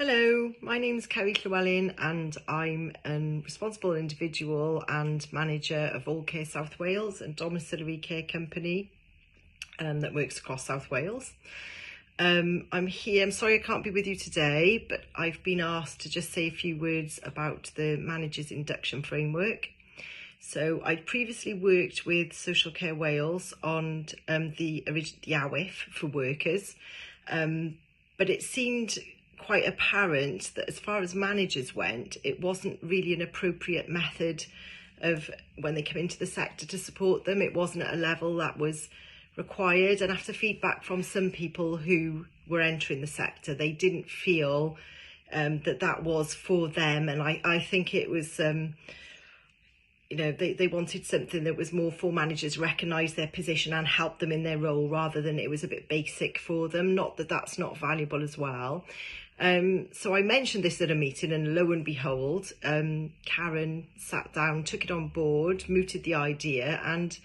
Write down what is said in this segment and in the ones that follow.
Hello, my name's Keri Llewelyn and I'm a responsible individual and manager of All Care South Wales, a domiciliary care company that works across South Wales. I'm here, I'm sorry I can't be with you today, but I've been asked to just say a few words about the Manager's Induction Framework. So I previously worked with Social Care Wales on the AWIF for workers, but it seemed quite apparent that as far as managers went, it wasn't really an appropriate method of when they come into the sector to support them. It wasn't at a level that was required, and after feedback from some people who were entering the sector, they didn't feel that was for them, and I think it was they wanted something that was more for managers, recognise their position and help them in their role, rather than it was a bit basic for them. Not that that's not valuable as well. So I mentioned this at a meeting, and lo and behold, Karen sat down, took it on board, mooted the idea, and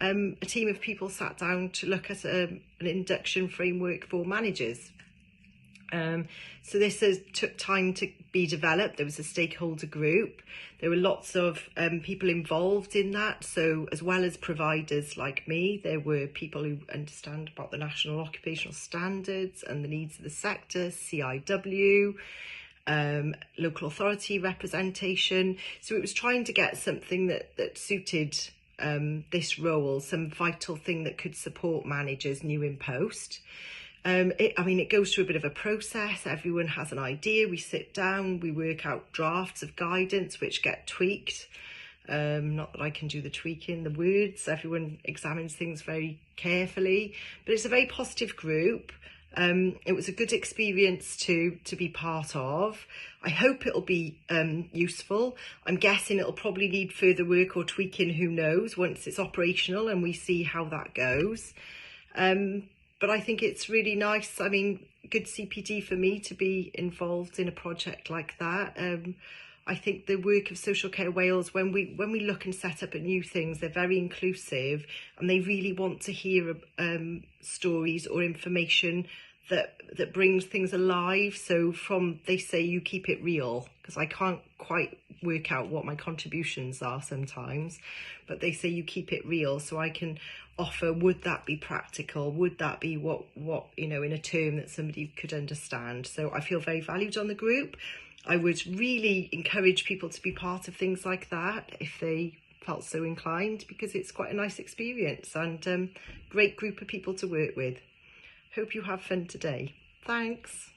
a team of people sat down to look at an induction framework for managers. So this took time to be developed. There was a stakeholder group. There were lots of people involved in that. So as well as providers like me, there were people who understand about the National Occupational Standards and the needs of the sector, CIW, local authority representation. So it was trying to get something that suited this role, some vital thing that could support managers new in post. It goes through a bit of a process. Everyone has an idea. We sit down, we work out drafts of guidance which get tweaked. Not that I can do the tweaking, the words. Everyone examines things very carefully, but it's a very positive group. It was a good experience to be part of. I hope it'll be useful. I'm guessing it'll probably need further work or tweaking, who knows, once it's operational and we see how that goes. But I think it's really nice. I mean, good CPD for me to be involved in a project like that. I think the work of Social Care Wales, when we look and set up at new things, they're very inclusive, and they really want to hear stories or information that brings things alive. So they say you keep it real, because I can't quite work out what my contributions are sometimes, but they say you keep it real, so I can offer, would that be practical? Would that be what in a term that somebody could understand? So I feel very valued on the group. I would really encourage people to be part of things like that if they felt so inclined, because it's quite a nice experience and great group of people to work with. Hope you have fun today. Thanks.